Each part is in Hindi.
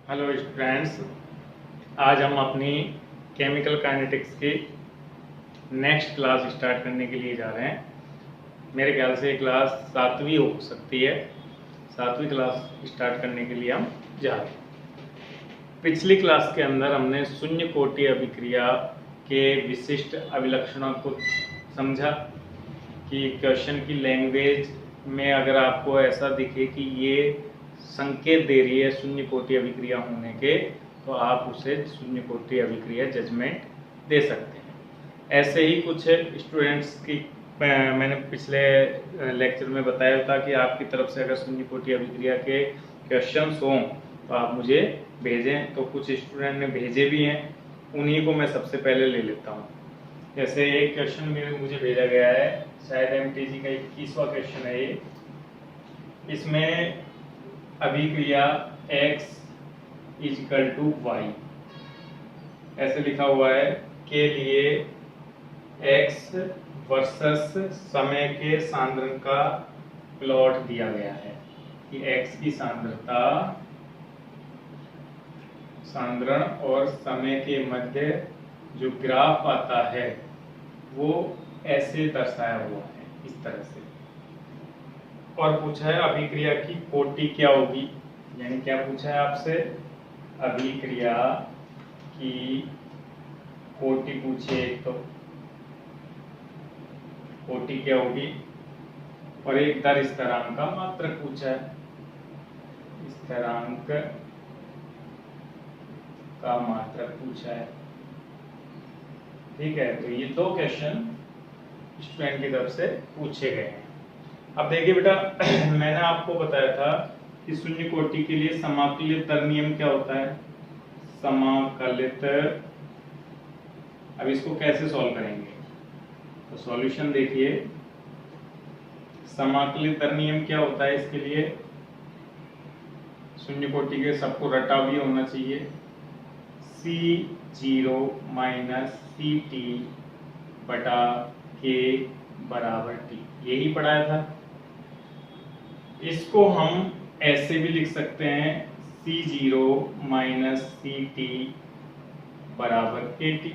हेलो स्टूडेंट्स, आज हम अपनी केमिकल काइनेटिक्स की नेक्स्ट क्लास स्टार्ट करने के लिए जा रहे हैं। मेरे ख्याल से ये क्लास 7वीं हो सकती है। 7वीं क्लास स्टार्ट करने के लिए हम जा रहे हैं। पिछली क्लास के अंदर हमने शून्य कोटि अभिक्रिया के विशिष्ट अभिलक्षणों को समझा कि क्वेश्चन की लैंग्वेज में अगर आपको ऐसा दिखे कि ये संकेत दे रही है शून्य कोटि अभिक्रिया होने के, तो आप उसे शून्य कोटि अभिक्रिया जजमेंट दे सकते हैं। ऐसे ही कुछ स्टूडेंट्स की मैंने पिछले लेक्चर में बताया था कि आपकी तरफ से अगर शून्य कोटि अभिक्रिया के क्वेश्चंस हों तो आप मुझे भेजें। तो कुछ स्टूडेंट ने भेजे भी हैं, उन्हीं को मैं सबसे पहले ले लेता हूँ। जैसे एक क्वेश्चन मुझे भेजा गया है, शायद एमटीजी का 21वां क्वेश्चन है ये। इसमें अभिक्रिया x इजकल टू वाई ऐसे लिखा हुआ है के लिए x वर्सेस समय के सांद्रण का प्लॉट दिया गया है कि x की सांद्रता सांद्रण और समय के मध्य जो ग्राफ आता है वो ऐसे दर्शाया हुआ है, इस तरह से। और पूछा है अभिक्रिया की कोटि क्या होगी, यानी क्या पूछा है आपसे, अभिक्रिया की कोटि पूछे। तो कोटि क्या होगी, और एक दर स्थिरांक का मात्रक पूछा है, स्थिरांक का मात्रक पूछा है। ठीक है, तो ये दो क्वेश्चन स्टूडेंट की तरफ से पूछे गए हैं। अब देखिए बेटा, मैंने आपको बताया था कि शून्य कोटि के लिए समाकलित दर नियम क्या होता है, समाकलित। अब इसको कैसे सॉल्व करेंगे, तो सॉल्यूशन देखिए। समाकलित दर नियम क्या होता है, इसके लिए शून्य कोटि के सबको रटा भी होना चाहिए। C0 माइनस CT बटा K बराबर T, यही पढ़ाया था। इसको हम ऐसे भी लिख सकते हैं, C0 माइनस CT बराबर KT।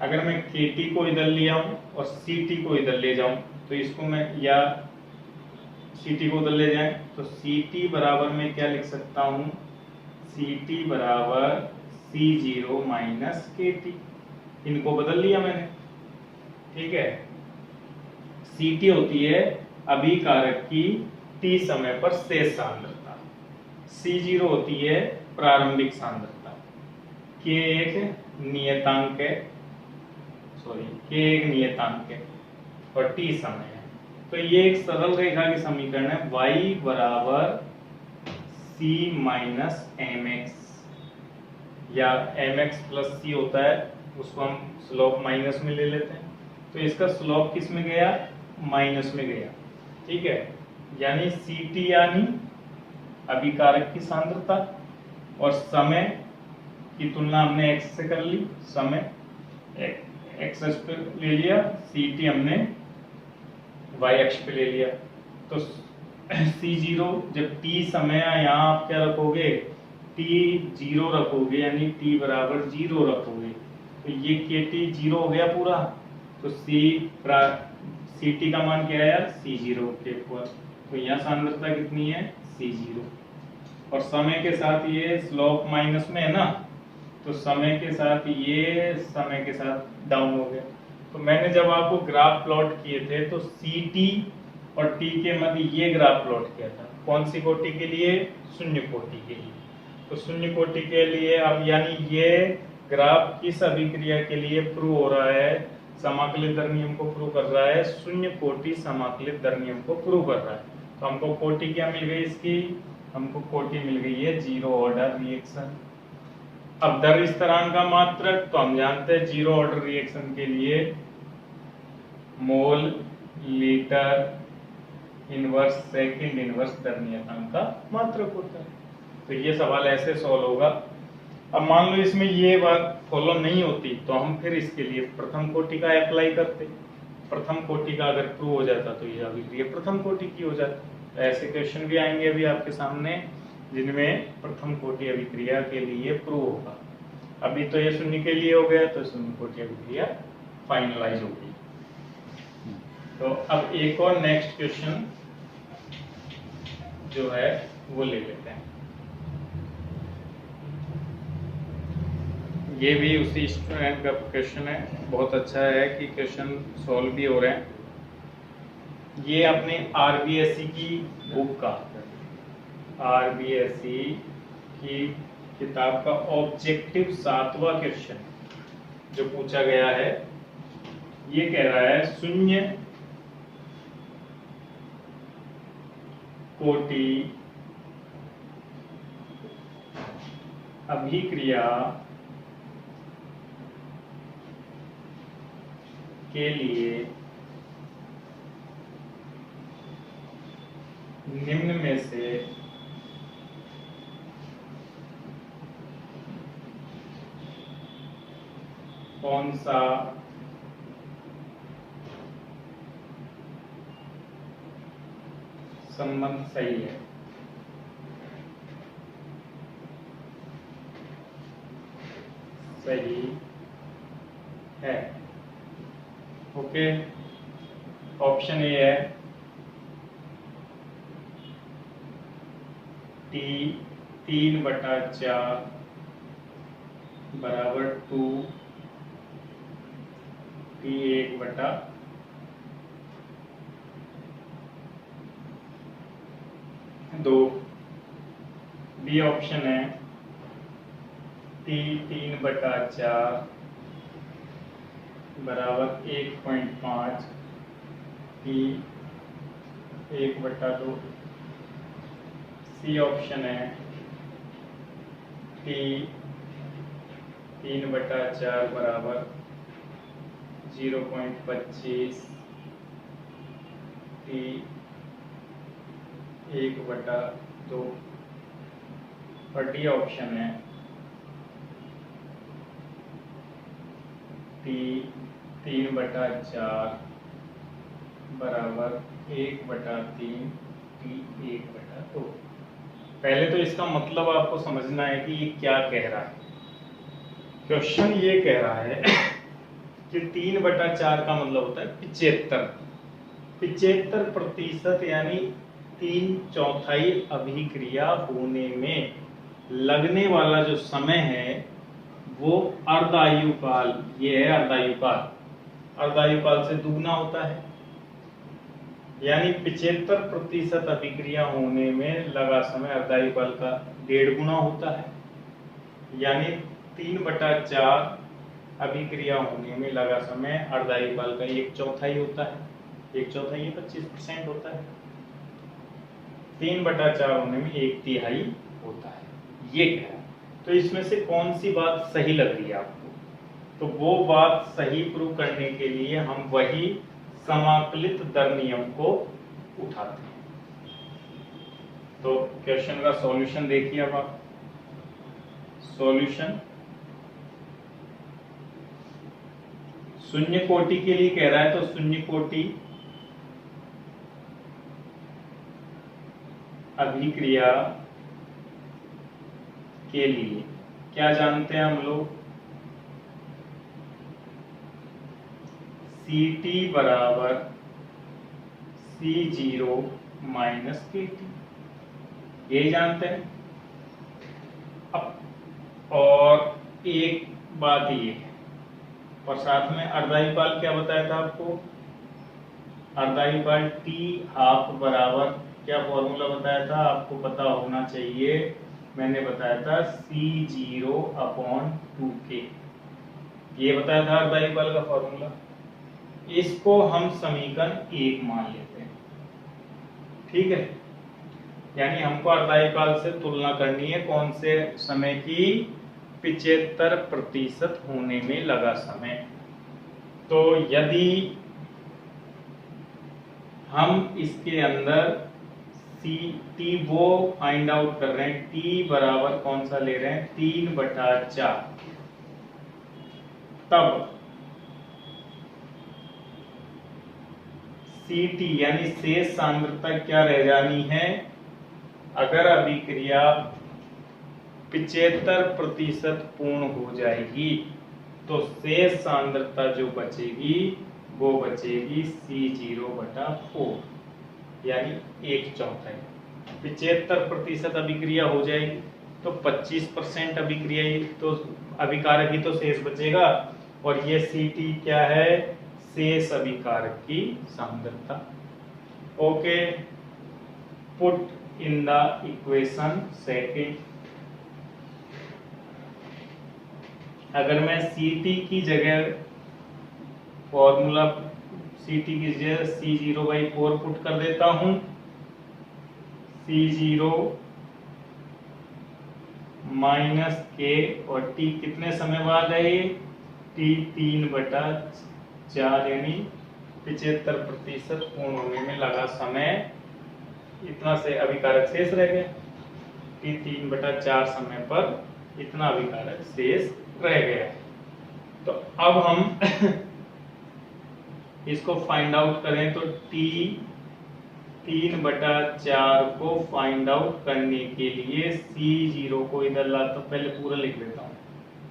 अगर मैं KT को इधर ले आऊं और CT को इधर ले जाऊं तो इसको मैं, या CT को उधर ले जाएं तो CT बराबर में क्या लिख सकता हूं, CT बराबर C0 माइनस KT। इनको बदल लिया मैंने। ठीक है, CT होती है अभिकारक की T समय पर शेष सांद्रता, C0 होती है प्रारंभिक सांद्रता, K एक नियतांक है, K एक नियतांक है और T समय है। तो ये एक सरल रेखा की समीकरण है, y बराबर C माइनस mx, या mx प्लस c होता है, उसको हम स्लोप माइनस में ले लेते हैं। तो इसका स्लोप किस में गया, माइनस में गया। ठीक है, यानी CT यानी अभिकारक की सांद्रता, और समय की तुलना हमने x से कर ली, समय x पे ले लिया, CT हमने y अक्ष पे ले लिया। तो C0 जब t समय यहाँ आप क्या रखोगे, T0 रखोगे, यानी t बराबर 0 रखोगे, तो ये KT 0 हो गया पूरा। तो CT का मान क्या है यार, C0 के ऊपर। तो यहाँ सांद्रता कितनी है, C0, और समय के साथ ये स्लोप माइनस में है ना, तो समय के साथ ये समय के साथ डाउन हो गया। तो मैंने जब आपको ग्राफ प्लॉट किए थे तो CT और T के मध्य ये ग्राफ प्लॉट किया था, कौन सी कोटि के लिए, शून्य कोटि के लिए। तो शून्य कोटि के लिए अब यानी ये ग्राफ किस अभिक्रिया के लिए प्रूव हो रहा है, समाकलित दर नियम को प्रूव कर रहा है, शून्य कोटि समाकलित दर नियम को प्रूव कर रहा है। तो हमको कोटि क्या मिल गई इसकी, हमको कोटि मिल गई है जीरो ऑर्डर रिएक्शन। अब दर स्थिरांक का मात्रक तो हम जानते हैं, जीरो ऑर्डर रिएक्शन के लिए mole litre inverse second inverse दर नियतांक का मात्रक होता है। तो ये सवाल ऐसे सॉल्व होगा। अब मान लो इसमें ये बात फॉलो नहीं होती तो हम फिर इसके लिए प्रथम कोटि का अप्लाई करते। प्रथम कोटि का अगर प्रूव हो जाता तो ये अभिक्रिया प्रथम कोटि की हो जाती। तो ऐसे क्वेश्चन भी आएंगे अभी आपके सामने जिनमें प्रथम कोटि अभिक्रिया के लिए प्रूव होगा। अभी तो ये शून्य के लिए हो गया, तो शून्य कोटि अभिक्रिया फाइनलाइज हो गई। तो अब एक और नेक्स्ट क्वेश्चन जो है वो ले लेते हैं। ये भी उसी स्टूडेंट का क्वेश्चन है, बहुत अच्छा है कि क्वेश्चन सॉल्व भी हो रहे हैं। ये अपने आरबीएसई की बुक का, आरबीएसई की किताब का ऑब्जेक्टिव 7वां क्वेश्चन जो पूछा गया है। ये कह रहा है शून्य कोटि अभिक्रिया के लिए निम्न में से कौन सा संबंध सही है। सही है। ओके, ऑप्शन ए है टी 3/4 बराबर 2 टी 1/2। बी ऑप्शन है टी 3/4 बराबर 1.5 टी 1/2। सी ऑप्शन है टी 3/4 बराबर 0.25 टी 1/2। और डी ऑप्शन है टी 3/4 बराबर 1/3 टी 1/2। पहले तो इसका मतलब आपको समझना है कि ये क्या कह रहा है। क्वेश्चन ये कह रहा है कि 3/4 का मतलब होता है 75% यानी 3/4 अभिक्रिया होने में लगने वाला जो समय है वो अर्धायुकाल, ये है अर्धायुकाल, अर्धायुकाल से दुगना होता है। यानी 75% अभिक्रिया होने में लगा समय अर्धायुकाल का 1.5 गुना होता है। यानी 3/4 अभिक्रिया होने में लगा समय अर्धायुकाल का 1/4 होता है। 1/4 25% होता है। 3/4 होने में 1/3 होता है। ये क्या है? तो इसमें से कौन सी बात सही लग रही है आपको? तो वो बात सही प्रूव करने के लिए हम वही समाकलित दर नियम को उठाते हैं। तो क्वेश्चन का सॉल्यूशन देखिए। अब आप सॉल्यूशन शून्य कोटि के लिए कह रहा है, तो शून्य कोटि अभिक्रिया के लिए क्या जानते हैं हम लोग? Ct बराबर C0 माइनस Kt, ये जानते हैं। अब और एक बात ये है, और साथ में अर्धायुकाल क्या बताया था आपको? अर्धायुकाल T½ बराबर क्या फॉर्मूला बताया था? आपको पता होना चाहिए, मैंने बताया था C0/2K, ये बताया था अर्धायुकाल का फॉर्मूला। इसको हम समीकरण 1 मान लेते हैं। ठीक है, यानी हमको अर्धायुकाल से तुलना करनी है कौन से समय की? 75% होने में लगा समय। तो यदि हम इसके अंदर टी वो फाइंड आउट कर रहे हैं, टी बराबर कौन सा ले रहे हैं? 3/4, तब Ct यानी शेष सांद्रता क्या रह जानी है? अगर अभिक्रिया 75% पूर्ण हो जाएगी तो शेष सांद्रता जो बचेगी वो बचेगी C0/4, यानी 1/4। 75% अभिक्रिया हो जाएगी तो 25% अभिक्रिया तो अभिकारक ही तो शेष बचेगा, और ये Ct क्या है, शेष अभिकारक की सांद्रता। Okay, put in the equation second. अगर मैं Ct की जगह फॉर्मूला Ct की जगह C0/4 पुट कर देता हूं, C0 माइनस K, और T कितने समय बाद है ये, T 3/4, यानी 75% पूर्ण होने में लगा समय, इतना से अभिकारक शेष रह गया। T 3/4 समय पर इतना अभिकारक शेष रह गया। तो अब हम इसको फाइंड आउट करें तो T 3/4 को फाइंड आउट करने के लिए C0 को इधर ला, तो पहले पूरा लिख लेता हूं,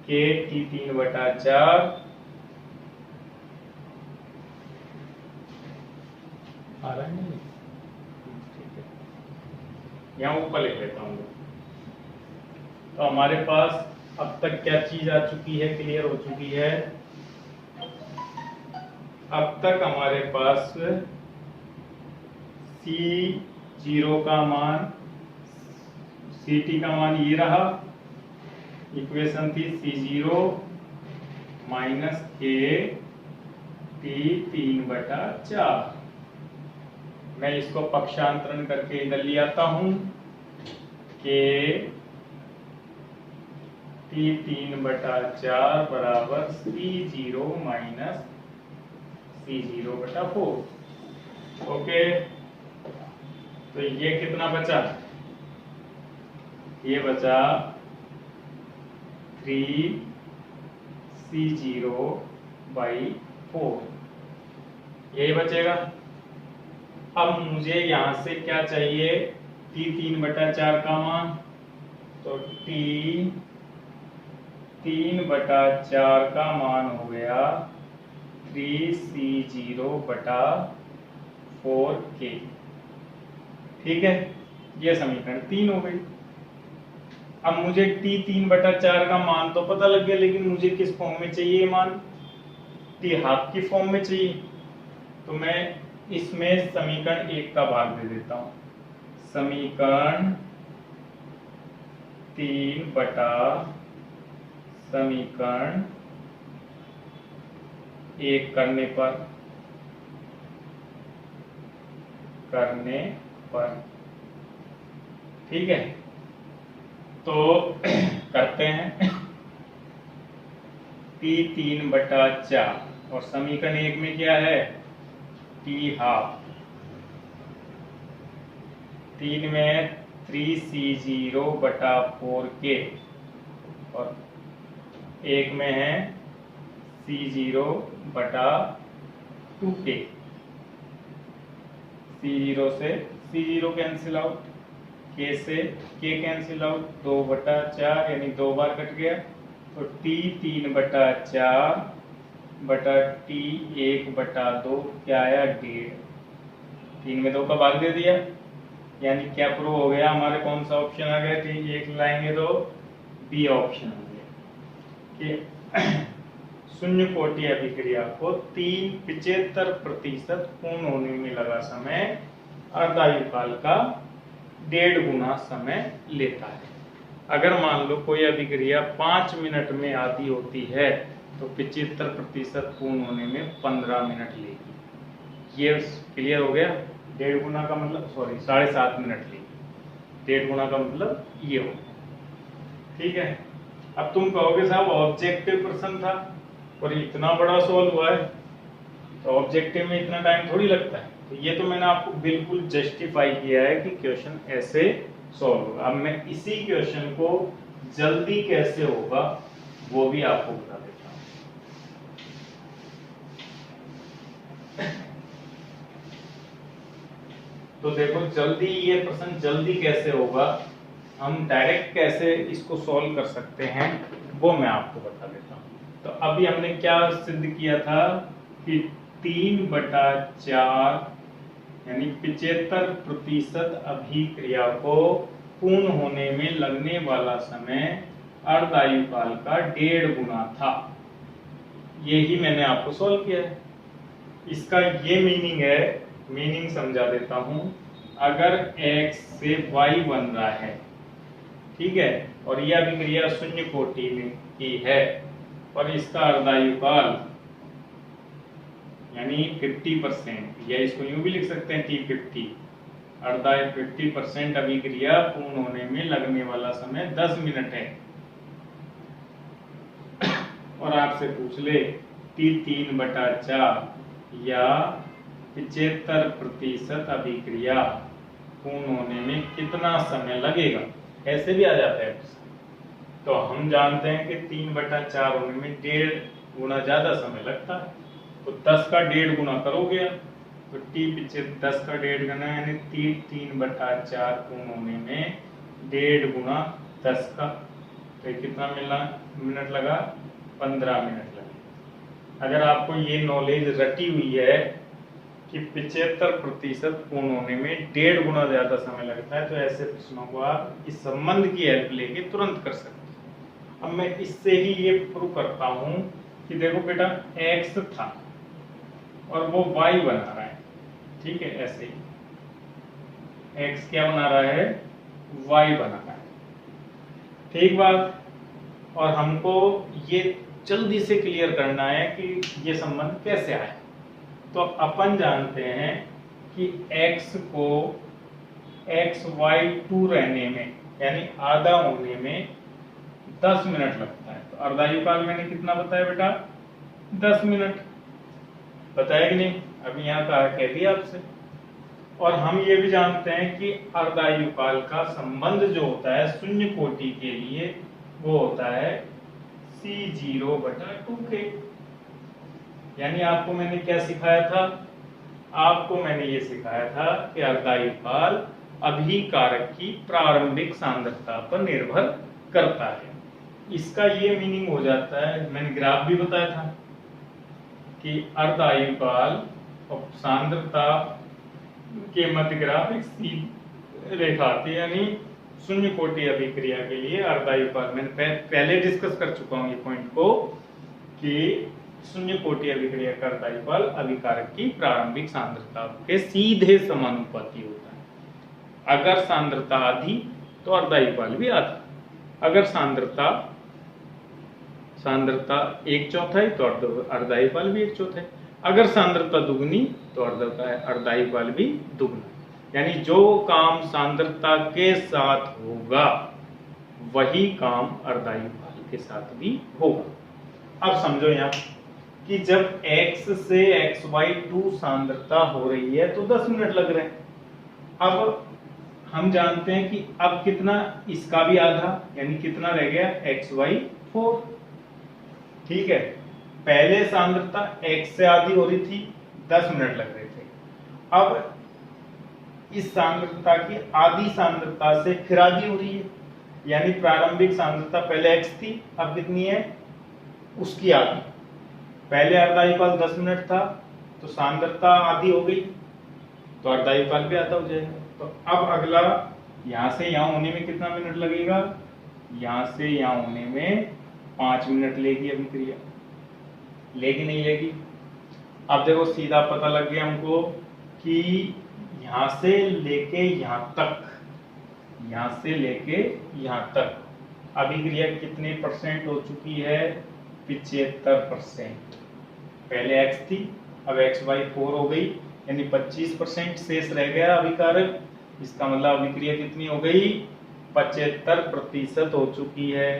K T 3/4 आ रहा है नहीं, ठीक है, यहाँ ऊपर लिख लेता हूँ। तो हमारे पास अब तक क्या चीज आ चुकी है, क्लियर हो चुकी है। अब तक हमारे पास C0 का मान, Ct का मान ये रहा, इक्वेशन थी C0 माइनस K T 3/4। मैं इसको पक्षांतरण करके इधर ले आता हूं, K T 3/4 बराबर C0 माइनस C0/4। ओके, तो ये कितना बचा, ये बचा 3C0/4, यही बचेगा। अब मुझे यहां से क्या चाहिए, T 3/4 का मान, तो T 3/4 का मान हो गया 3C0/4K। ठीक है, ये समीकरण 3 हो गई। अब मुझे T 3/4 का मान तो पता लग गया, लेकिन मुझे किस फॉर्म में चाहिए मान, T हाफ की फॉर्म में चाहिए। तो मैं इसमें समीकरण 1 का भाग दे देता हूं, समीकरण 3 बटा समीकरण 1 करने पर ठीक है। तो करते हैं T 3/4 और समीकरण 1 में क्या है, T हाफ, 3 में 3C0/4K और 1 में है C0/2K। C0 से C0 कैंसिल आउट, K से K कैंसिल आउट, 2/4 यानी 2 बार कट गया। तो T 3/4 बटा T 1/2 क्या आया, 1.5। 3 में 2 का भाग दे दिया, यानी क्या प्रूव हो गया, हमारे कौन सा ऑप्शन आ गया, T 1 लाएंगे तो बी ऑप्शन हो गया कि शून्य कोटि अभिक्रिया को 75% पूर्ण होने में लगा समय अर्धायु काल का 1.5 गुना समय लेता है। अगर मान लो कोई अभिक्रिया 5 मिनट में आधी होती है तो 75% पूर्ण होने में 15 मिनट लेगी। ये क्लियर हो गया, 1.5 गुना का मतलब, सॉरी 7.5 मिनट लेगी, 1.5 गुना का मतलब ये हो। ठीक है, अब तुम कहोगे साहब ऑब्जेक्टिव प्रश्न था और इतना बड़ा सॉल्व हुआ है, तो ऑब्जेक्टिव में इतना टाइम थोड़ी लगता है। तो ये तो मैंने आपको बिल्कुल जस्टिफाई किया है कि क्वेश्चन ऐसे सॉल्व होगा। अब मैं इसी क्वेश्चन को जल्दी कैसे होगा वो भी आपको बता देता हूं। तो देखो जल्दी ये प्रश्न जल्दी कैसे होगा, हम डायरेक्ट कैसे इसको सॉल्व कर सकते हैं वो मैं आपको बता देता हूँ। तो अभी हमने क्या सिद्ध किया था कि 3/4 यानी 75% अभिक्रिया को पूर्ण होने में लगने वाला समय अर्धायुकाल का 1.5 गुना था। यही मैंने आपको सॉल्व किया है। इसका ये मीनिंग है, मीनिंग समझा देता हूं। अगर x से y बन रहा है, ठीक है, और यह अभिक्रिया शून्य कोटि में की है और इसका अर्धायुकाल यानी 50%, या इसको यूं भी लिख सकते हैं T50, 50% अभिक्रिया पूर्ण होने में लगने वाला समय 10 मिनट है, और आपसे पूछ ले कि 3/4 या 75% अभिक्रिया पूर्ण होने में कितना समय लगेगा, ऐसे भी आ जाता है। तो हम जानते हैं कि 3/4 होने में 1.5 गुना ज्यादा समय लगता है, तो 10 का 1.5 गुना करोगे तो टी पीछे 10 का 1.5 गुना यानी 3/4 पूर्ण होने में 1.5 गुना 10 का, तो कितना मिनट लगा, 15 मिनट लगे। अगर आपको ये नॉलेज रटी हुई है कि 75% पूर्ण होने में 1.5 गुना ज्यादा समय लगता है, तो ऐसे प्रश्नों को आप इस संबंध की हेल्प लेके तुरंत कर सकते हैं। अब मैं इससे ही ये प्रूव करता हूं कि देखो बेटा x था और वो y बना रहा है, ठीक है, ऐसे ही x क्या बना रहा है, y बना रहा है, ठीक बात। और हमको ये जल्दी से क्लियर करना है कि ये संबंध कैसे आए। तो अपन जानते हैं कि x को xy2 रहने में यानी आधा होने में 10 मिनट लगता है। तो अर्धायुकाल मैंने कितना बताया बेटा, 10 मिनट बताया कि नहीं, अभी यहाँ कहा कह दिया आपसे। और हम ये भी जानते हैं कि अर्धायुकाल का संबंध जो होता है शून्य कोटि के लिए वो होता है C0/2k। यानी आपको मैंने क्या सिखाया था, आपको मैंने ये सिखाया था कि अर्धायुकाल अभिकारक की प्रारंभिक सांद्रता पर निर्भर करता है। इसका ये मीनिंग हो जाता है, मैंने ग्राफ भी बताया था कि अर्धायुकाल और सांद्रता के मध्य ग्राफ एक सीधी रेखा आती है, यानी शून्य कोटि अभिक्रिया के लिए अर्धायुकाल, मैंने पहले डिस्कस कर चुका हूं ये पॉइंट को कि शून्य कोटि अभिक्रिया का अर्धायुकाल अभिकारक की प्रारंभिक सांद्रता के सीधे समानुपाती होता है। अगर सांद्रता आधी तो अर्धायुकाल भी आधा, अगर सांद्रता 1/4 तो अर्धायुकाल भी 1/4, अगर सांद्रता दुगनी तो अर्धायुकाल भी दुगना। यानी जो काम सांद्रता के साथ होगा वही काम अर्धायुकाल के साथ भी होगा। अब समझो यहाँ कि जब x से xy2 सांद्रता हो रही है तो 10 मिनट लग रहे हैं। अब हम जानते हैं कि अब कितना, इसका भी आधा, यानी कितना रह गया, xy4, ठीक है। पहले सांद्रता x से आधी हो रही थी, 10 मिनट लग रहे थे। अब इस सांद्रता की आधी सांद्रता से फिर आधी हो रही है, यानी प्रारंभिक सांद्रता पहले x थी, अब कितनी है, उसकी आधी। पहले अर्धायुकाल 10 मिनट था तो सांद्रता आधी हो गई तो अर्धायुकाल भी आधा हो जाएगा। तो अब अगला यहां से यहां होने में कितना मिनट लगेगा, यहां से यहां होने में 5 मिनट लेगी अभिक्रिया, लेगी नहीं लेगी। अब देखो सीधा पता लग गया हमको कि यहां से लेके यहां तक, यहां से लेके यहां तक अभिक्रिया कितने परसेंट हो चुकी है, 75%। पहले x थी, अब xy4 हो गई, यानी 25% शेष रह गया अभिकारक। इसका मतलब अभिक्रिया कितनी हो गई, 75% हो चुकी है।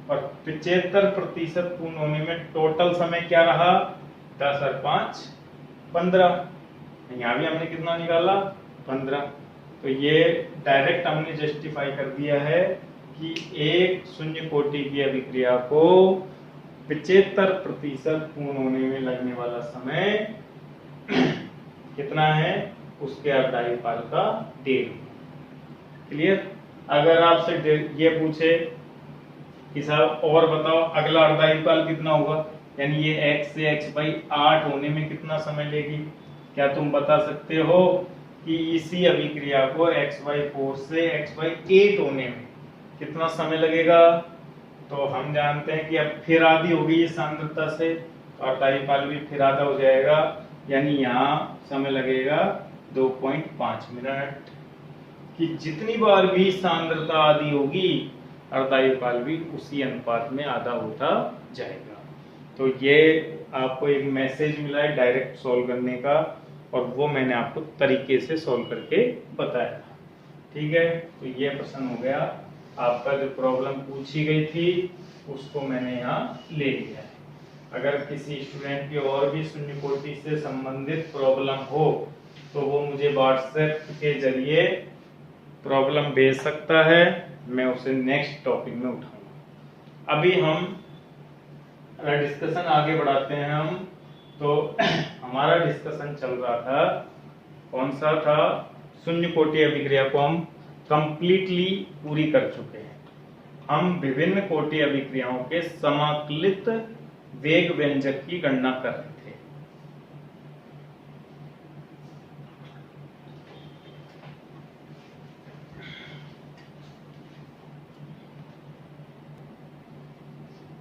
और 75% पूर्ण होने में टोटल समय क्या रहा, 10 और 5 15। यहाँ भी हमने कितना निकाला, 15। तो ये डायरेक्ट हमने जस्टिफाई कर दिया है कि एक शून्य कोटि की अभिक्रिया को 75% पूर्ण होने में लगने वाला समय कितना है, उसके अर्धायुकाल का 1.5 गुना। क्लियर। अगर आपसे ये पूछे कि साहब और बताओ अगला अर्धायुकाल कितना होगा, यानी ये x से x/8 होने में कितना समय लेगी, क्या तुम बता सकते हो कि इसी अभिक्रिया को x/4 से x/8 होने में कितना समय लगेगा? तो हम जानते हैं कि अब फिर आधी होगी इस सांद्रता से, तो अर्धायुकाल भी फिर आधा हो जाएगा, यानी यहाँ समय लगेगा 2.5 मिनट। कि जितनी बार भी सांद्रता आधी होगी अर्धायुकाल भी उसी अनुपात में आधा होता जाएगा। तो ये आपको एक मैसेज मिला है डायरेक्ट सॉल्व करने का, और वो मैंने आपको तरीके से सॉल्व करके बताया था। ठीक है, तो ये प्रश्न हो गया आपका। जो प्रॉब्लम पूछी गई थी उसको मैंने यहाँ ले लिया है। अगर किसी स्टूडेंट की और भी शून्य कोटि से संबंधित प्रॉब्लम हो तो वो मुझे व्हाट्सएप के जरिए प्रॉब्लम भेज सकता है, मैं उसे नेक्स्ट टॉपिक में उठाऊंगा। अभी हम डिस्कशन आगे बढ़ाते हैं हम। तो हमारा डिस्कशन चल रहा था, कौन सा था? शून्य कोटि अभिक्रिया को हम कंप्लीटली पूरी कर चुके हैं। हम विभिन्न कोटि अभिक्रियाओं के समाकलित वेग व्यंजक की गणना कर रहे थे।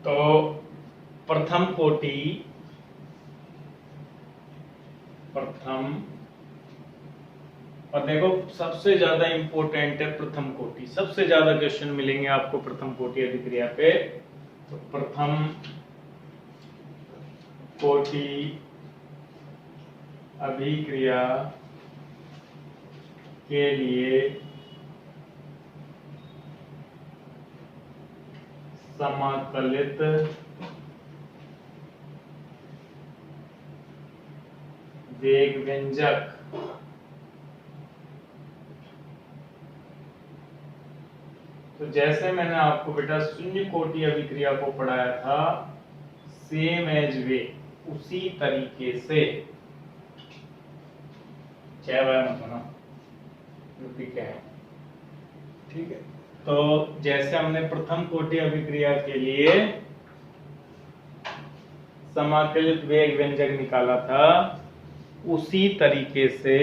तो प्रथम और देखो सबसे ज्यादा इंपॉर्टेंट है प्रथम कोटि, सबसे ज्यादा क्वेश्चन मिलेंगे आपको प्रथम कोटि अभिक्रिया पे। तो प्रथम कोटि अभिक्रिया के लिए समाकलित वेग व्यंजक तो जैसे मैंने आपको बेटा शून्य कोटि अभिक्रिया को पढ़ाया था, सेम एज वे, उसी तरीके से क्या है, ठीक है। तो जैसे हमने प्रथम कोटि अभिक्रिया के लिए समाकलित वेग व्यंजक निकाला था, उसी तरीके से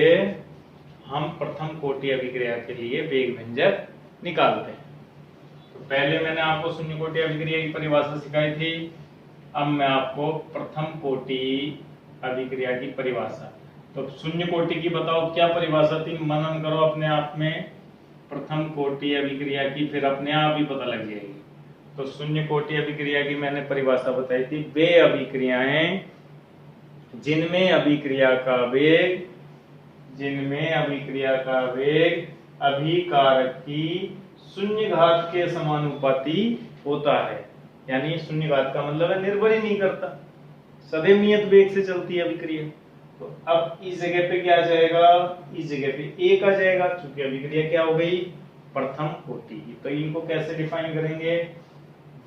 हम प्रथम कोटि अभिक्रिया के लिए वेग व्यंजक निकालते हैं। तो पहले मैंने आपको शून्य कोटि अभिक्रिया की परिभाषा सिखाई थी, अब मैं आपको प्रथम कोटि अभिक्रिया की परिभाषा। तो शून्य कोटि की बताओ क्या परिभाषा थी, मनन करो अपने आप में। प्रथम कोटि अभिक्रिया की फिर अपने आप ही पता लग जाएगी। तो शून्य कोटि अभिक्रिया की मैंने परिभाषा बताई थी, वे अभिक्रियाएं जिनमें अभिक्रिया का वेग अभिकारक की शून्य घात के समानुपाती होता है। यानी शून्य घात का मतलब है निर्भर ही नहीं करता, सदैव नियत वेग से चलती है अभिक्रिया। तो अब इस जगह पे क्या आ जाएगा, इस जगह पे एक आ जाएगा, क्योंकि अभिक्रिया क्या हो गई, प्रथम कोटि की। तो इनको कैसे डिफाइन करेंगे,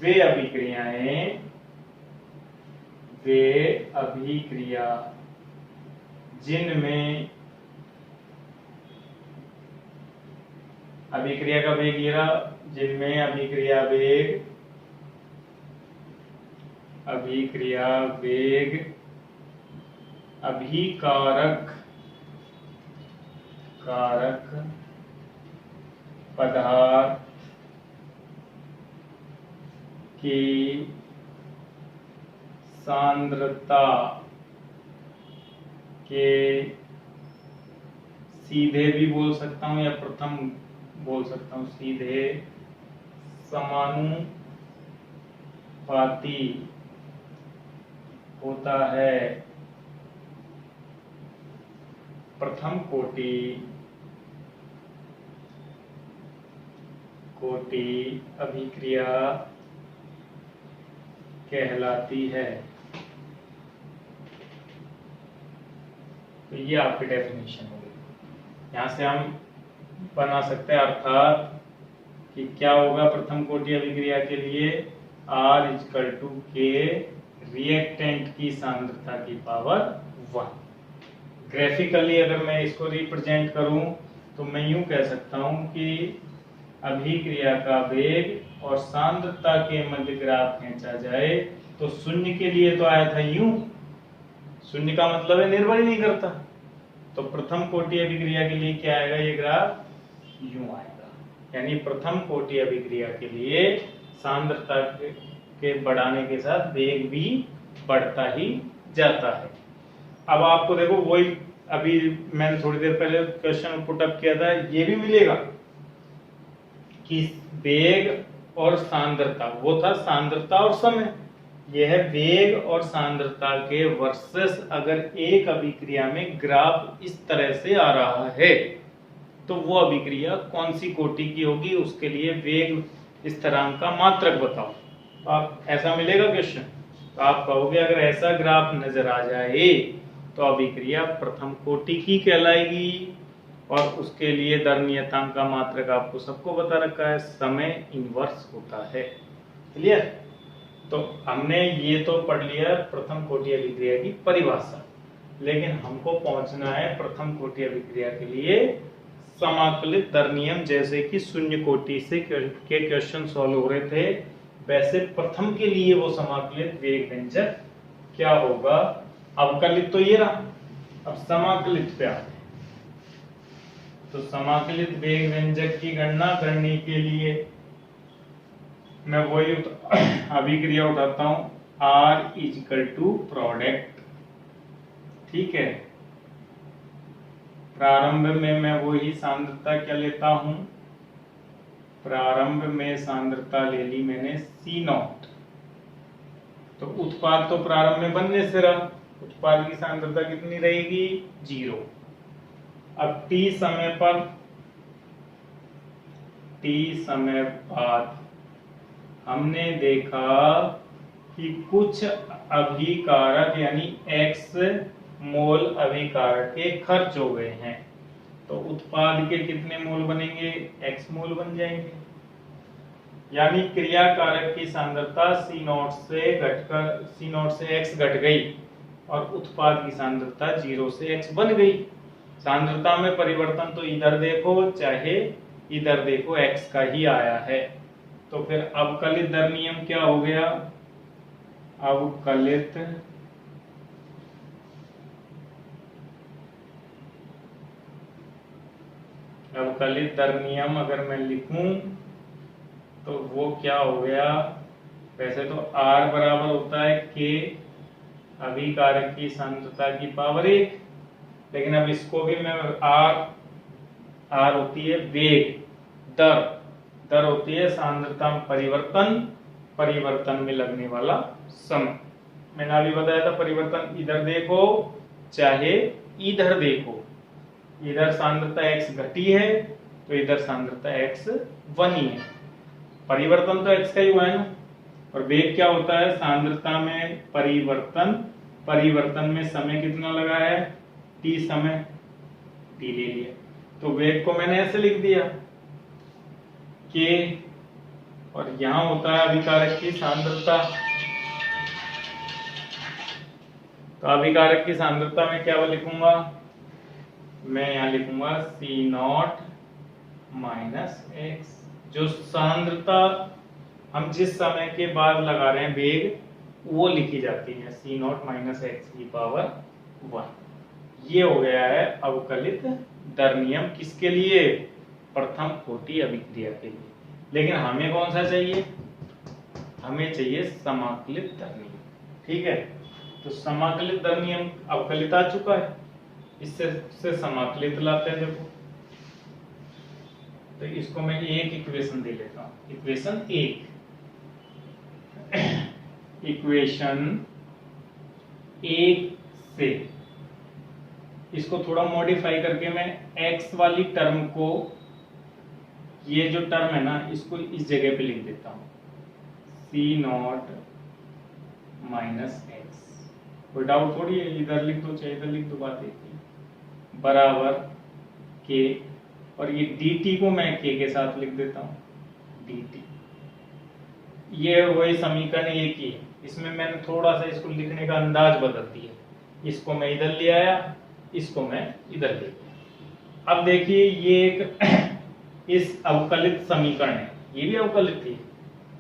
वे अभिक्रिया जिनमें अभिक्रिया का वेग ये रहा, जिनमें अभिक्रिया वेग अभिकारक पदार्थ की सांद्रता के सीधे भी बोल सकता हूं या प्रथम बोल सकता हूं, सीधे समानुपाती होता है प्रथम कोटि अभिक्रिया कहलाती है। तो ये आपकी डेफिनेशन हो गई। यहां से हम बना सकते हैं अर्थात कि क्या होगा प्रथम कोटि अभिक्रिया के लिए, R = K रिएक्टेंट की सांद्रता की पावर 1। ग्राफिकली अगर मैं इसको रिप्रेजेंट करूं तो मैं यूं कह सकता हूं कि अभिक्रिया का वेग और सांद्रता के मध्य ग्राफ खींचा जाए तो शून्य के लिए तो आया था यूं, शून्य का मतलब है निर्भर ही नहीं करता, तो प्रथम कोटि अभिक्रिया के लिए क्या आएगा, ये ग्राफ यूं आएगा। यानी प्रथम कोटि अभिक्रिया के लिए सांद्रता के बढ़ाने के साथ वेग भी बढ़ता ही जाता है। अब आपको देखो वही अभी मैंने थोड़ी देर पहले क्वेश्चन पुटअप किया था, ये भी मिलेगा कि वेग और सांद्रता, वो था सांद्रता और समय, यह है वेग और सांद्रता के वर्सेस अगर एक अभिक्रिया में ग्राफ इस तरह से आ रहा है तो वो अभिक्रिया कौन सी कोटि की होगी, उसके लिए वेग स्थिरांक का मात्रक बताओ। तो आप ऐसा मिलेगा क्वेश्चन, तो आप कहोगे अगर ऐसा ग्राफ नजर आ जाए तो अभिक्रिया प्रथम कोटि की कहलाएगी, और उसके लिए दर नियतांक का मात्रक आपको सबको बता रखा है, समय इनवर्स होता है। क्लियर? तो हमने ये तो पढ़ लिया प्रथम कोटि अभिक्रिया की परिभाषा, लेकिन हमको पहुंचना है प्रथम कोटि अभिक्रिया के लिए समाकलित दर नियम, जैसे कि शून्य कोटि से के क्वेश्चन सॉल्व हो रहे थे, वैसे प्रथम के लिए वो समाकलित वेग व्यंजक क्या होगा। अवकलित तो ये रहा, अब समाकलित पे आते हैं। तो समाकलित वेग व्यंजक की गणना करने के लिए मैं वही अभिक्रिया उठाता हूं, R इजिकल टू प्रोडक्ट। ठीक है, प्रारंभ में मैं वही सांद्रता क्या लेता हूं, प्रारंभ में सांद्रता ले ली मैंने C0, तो उत्पाद तो प्रारंभ में बनने से रहा, उत्पाद की सांद्रता कितनी रहेगी, 0। अब t समय बाद हमने देखा कि कुछ अभिकारक यानी x मोल अभिकारक के खर्च हो गए हैं, तो उत्पाद के कितने मोल बनेंगे, x मोल बन जाएंगे। यानी क्रियाकारक की सांद्रता C0 से x घट गई और उत्पाद की सांद्रता 0 से x बन गई। सांद्रता में परिवर्तन तो इधर देखो चाहे इधर देखो x का ही आया है, तो फिर अवकलित दर नियम क्या हो गया, अवकलित दर नियम अगर मैं लिखूं तो वो क्या हो गया, वैसे तो R बराबर होता है K अभिकारक की सांद्रता की पावर 1, लेकिन अब इसको भी मैं R होती है वेग, दर होती है सांद्रता में परिवर्तन में लगने वाला समय। मैंने अभी बताया था परिवर्तन इधर देखो चाहे इधर देखो, इधर सांद्रता x घटी है तो इधर सांद्रता x बनी है, परिवर्तन तो x का ही हुआ है ना। और वेग क्या होता है, सांद्रता में परिवर्तन में समय कितना लगा है, t समय, t ले लिया, तो वेग को मैंने ऐसे लिख दिया k, और यहां होता है अभिकारक की सांद्रता, तो अभिकारक की सांद्रता में क्या लिखूंगा, मैं यहां लिखूंगा C0 माइनस x, जो सांद्रता हम जिस समय के बाद लगा रहे हैं वेग वो लिखी जाती है C0 माइनस x की पावर 1। ये हो गया है अवकलित दर नियम, किसके लिए, प्रथम कोटि अभिक्रिया के लिए। लेकिन हमें कौन सा चाहिए, हमें चाहिए समाकलित दर नियम। ठीक है, तो समाकलित दर नियम अवकलित आ चुका है, इससे समाकलित लाते हैं। देखो तो इसको मैं एक इक्वेशन दे लेता हूं, इक्वेशन 1, इक्वेशन 1 से इसको थोड़ा मॉडिफाई करके मैं x वाली टर्म को, ये जो टर्म है ना, इसको इस जगह पे लिख देता हूं C0 माइनस x। कोई डाउट थोड़ी है, इधर लिख दो चाहे इधर लिख दो, बात एक ही, बराबर k, और ये dt को मैं k के साथ लिख देता हूं, dt। ये वही समीकरण एक ही है, इसमें मैंने थोड़ा सा इसको लिखने का अंदाज बदल दिया, इसको मैं इधर ले आया इसको मैं इधर ले गया। अब देखिए ये एक इस अवकलित समीकरण है, ये भी अवकलित थी।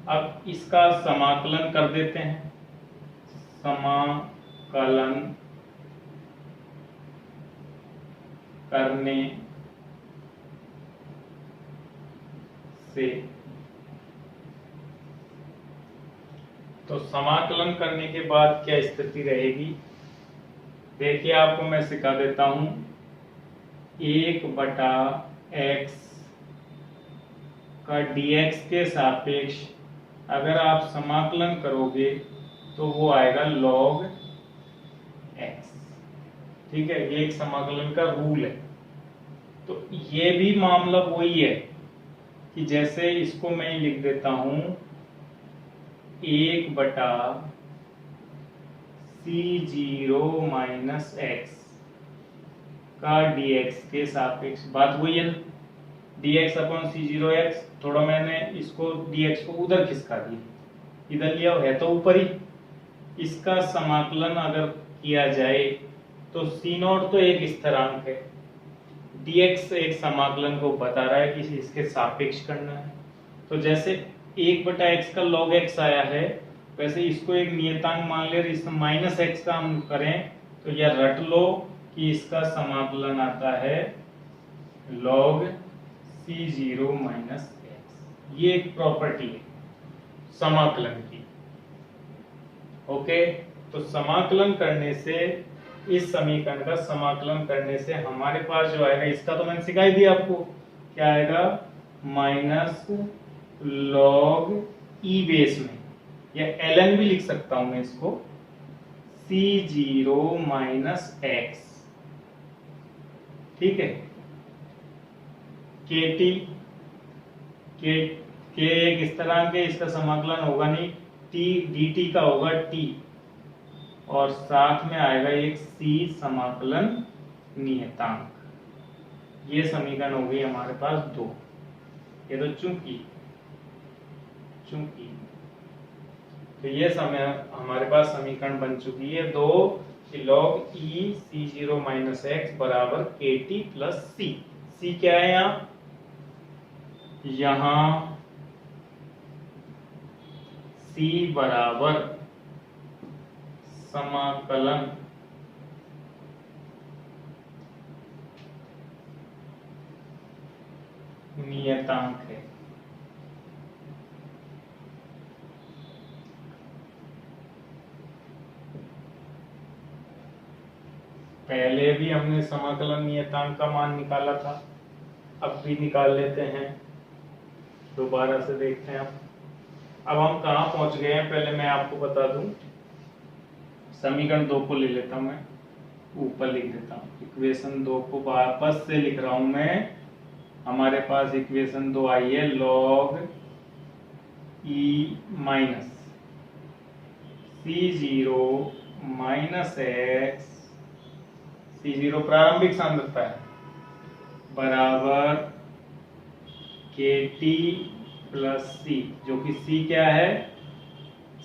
अब इसका समाकलन कर देते हैं। समाकलन करने से, तो समाकलन करने के बाद क्या स्थिति रहेगी, देखिए आपको मैं सिखा देता हूं। 1/x का dx के सापेक्ष अगर आप समाकलन करोगे तो वो आएगा log x। ठीक है, ये एक समाकलन का रूल है। तो ये भी मामला वही है कि जैसे इसको मैं लिख देता हूं 1/C0 माइनस x का dx के सापेक्ष, बात वही है dx अपॉन C0x। थोड़ा मैंने इसको dx को उधर खिसका दिया, इधर लिया है तो ऊपर ही। इसका समाकलन अगर किया जाए तो C0 तो एक स्थिरांक है, dx एक समाकलन को बता रहा है कि इसके सापेक्ष करना है। तो जैसे 1/x का log x आया है, वैसे इसको एक नियतांक मान ले, इस माइनस x का हम करें तो यह रट लो कि इसका समाकलन आता है log C0 माइनस x। ये एक प्रॉपर्टी है समाकलन की। ओके, तो समाकलन करने से, इस समीकरण का समाकलन करने से हमारे पास जो आएगा, इसका तो मैंने सिखा ही दिया आपको, क्या आएगा माइनस log e बेस में, या ln भी लिख सकता हूं मैं इसको, C0 माइनस x। ठीक है, kt के एक स्थिरांक है, इसका समाकलन होगा नहीं, t dt का होगा t, और साथ में आएगा एक c समाकलन नियतांक। ये समीकरण हो गई हमारे पास 2। ये तो चूंकि तो ये समय हमारे पास समीकरण बन चुकी है 2 कि log e C0 minus x बराबर kt प्लस c। c क्या है यहाँ c बराबर समाकलन नियतांक है। पहले भी हमने समाकलन नियतांक का मान निकाला था, अब भी निकाल लेते हैं, दोबारा से देखते हैं। अब हम कहाँ पहुंच गए हैं पहले मैं आपको बता दूं। समीकरण 2 को ले लेता हूं, मैं ऊपर लिख देता हूं, इक्वेशन 2 को वापस से लिख रहा हूं मैं। हमारे पास इक्वेशन 2 आई है log e minus C0 minus x, C0 प्रारंभिक सांद्रता है, बराबर kt प्लस c, जो कि c क्या है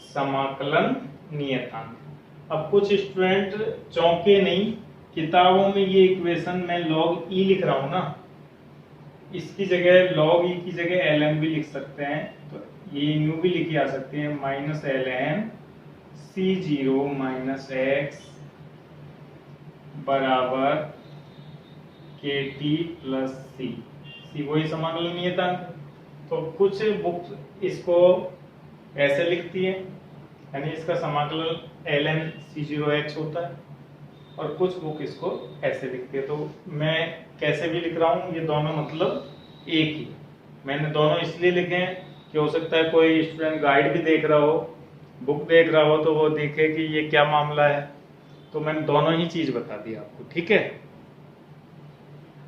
समाकलन नियतांक। अब कुछ स्टूडेंट चौंके नहीं, किताबों में ये इक्वेशन मैं log e लिख रहा हूं ना, इसकी जगह log e की जगह ln भी लिख सकते हैं, तो ये न्यू भी लिखी आ सकती है, minus ln C0 minus x बराबर kt प्लस c। c वही समाकलन नियतांक। तो कुछ बुक इसको ऐसे लिखती है, यानी इसका समाकलन ln C0x होता है, और कुछ बुक इसको ऐसे लिखती है। तो मैं कैसे भी लिख रहा हूँ, ये दोनों मतलब एक ही। मैंने दोनों इसलिए लिखे हैं कि हो सकता है कोई स्टूडेंट गाइड भी देख रहा हो, बुक देख रहा हो, तो वो देखे कि ये क्या मामला है, तो मैंने दोनों ही चीज बता दी आपको। ठीक है,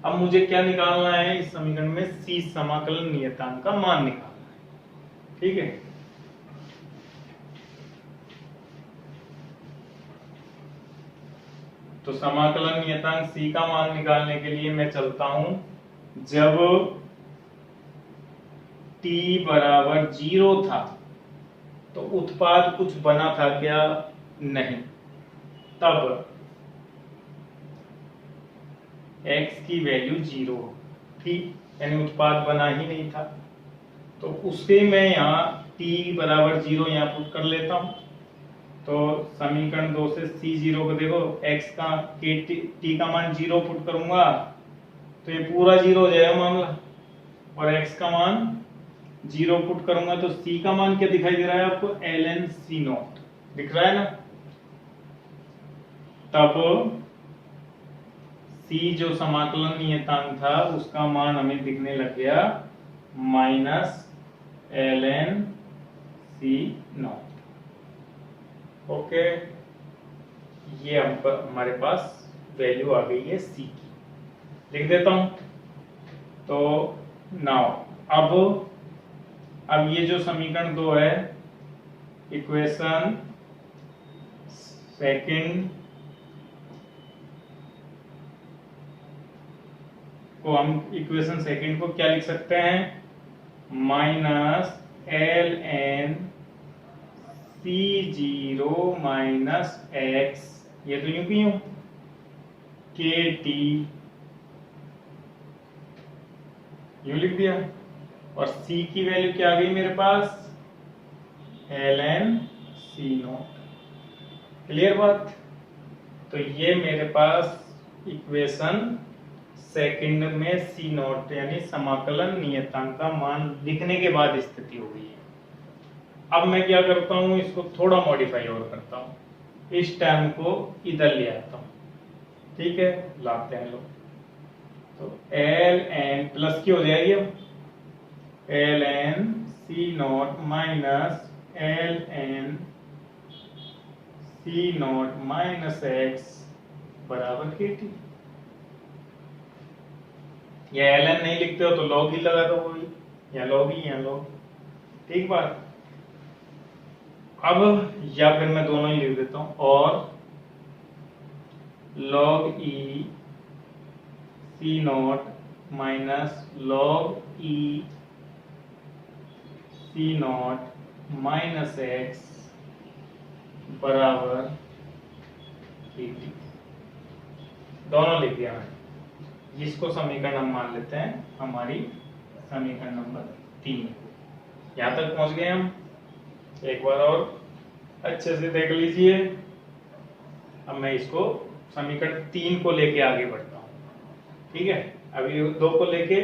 अब मुझे क्या निकालना है इस समीकरण में, c समाकलन नियतांक का मान निकालना है। ठीक है, तो समाकलन नियतांक c का मान निकालने के लिए मैं चलता हूं, जब t बराबर 0 था तो उत्पाद कुछ बना था क्या? नहीं। तब x की वैल्यू 0 थी, यानी उत्पाद बना ही नहीं था, तो उससे मैं यहाँ t बराबर 0 यहाँ पुट कर लेता हूँ। तो समीकरण 2 से C0 को देखो, x का t का मान 0 पुट करूंगा तो ये पूरा 0 हो जाएगा मामला, और x का मान 0 पुट करूंगा तो c का मान क्या दिखाई दे रहा है आपको, ln C0 दिख रहा है ना। तब c जो समाकलन नियतांक था उसका मान हमें दिखने लग गया माइनस ln C0। ओके, ये हमारे पास वैल्यू आ गई है c की, लिख देता हूं। तो नाउ अब ये जो समीकरण 2 है, इक्वेशन सेकंड को हम इक्वेशन सेकंड को क्या लिख सकते हैं, minus ln C0 minus x, ये तो यूं भी यूं kt यूं लिख दिया, और c की वैल्यू क्या आ गई मेरे पास, ln C0। क्लियर बात। तो ये मेरे पास इक्वेशन सेकंड में C0 यानी समाकलन नियतांक का मान लिखने के बाद स्थिति हो गई है। अब मैं क्या करता हूं, इसको थोड़ा मॉडिफाई और करता हूं, इस टर्म को इधर ले आता हूं, ठीक है, लाते हैं लोग। तो ln प्लस की हो जाएगी, अब ln C0 minus ln C0 minus x बराबर kt। या ln नहीं लिखते हो तो log ही लगा दो, वही या log ही या log, ठीक बात। अब या फिर मैं दोनों ही लिख देता हूं, और log e C0 minus log e C0 minus x बराबर kt। दोनों लिख दिया मैंने। जिसको समीकरण हम मान लेते हैं हमारी समीकरण नंबर 3 को। यहां तक पहुंच गए हम, एक बार और अच्छे से देख लीजिए। अब मैं इसको समीकरण 3 को लेके आगे बढ़ता हूं, ठीक है। अभी 2 को लेके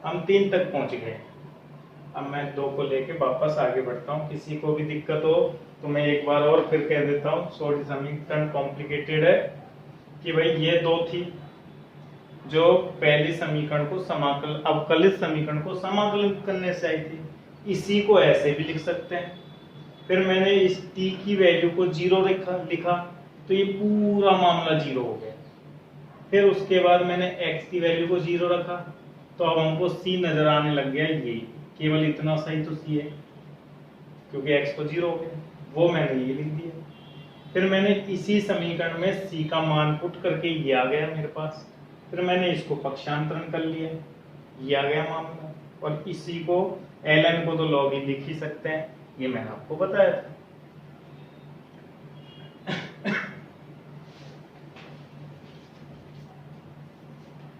हम 3 तक पहुंच गए, अब मैं 2 को लेके वापस आगे बढ़ता हूं। किसी को भी दिक्कत हो तो मैं एक बार और फिर कह देता हूं, सॉरी समीकरण कॉम्प्लिकेटेड है कि भाई ये 2 थी जो पहली समीकरण को अवकलित समीकरण को समाकलित करने से आई थी, इसी को ऐसे भी लिख सकते हैं। फिर मैंने इस t की वैल्यू को 0 लिखा तो ये पूरा मामला 0 हो गया। फिर उसके बाद मैंने x की वैल्यू को 0 रखा, तो अब हमको c नजर आने लग गया, ये केवल इतना सही तो c है क्योंकि x को 0 हो गया, वो मैंने ये लिख दिया। फिर मैंने इसी समीकरण में c का मान पुट करके ये आ गया मेरे पास, फिर मैंने इसको पक्षांतरण कर लिया, ये आ गया मामला। और इसी को ln को तो log ही लिख ही सकते हैं, ये मैंने आपको बताया था।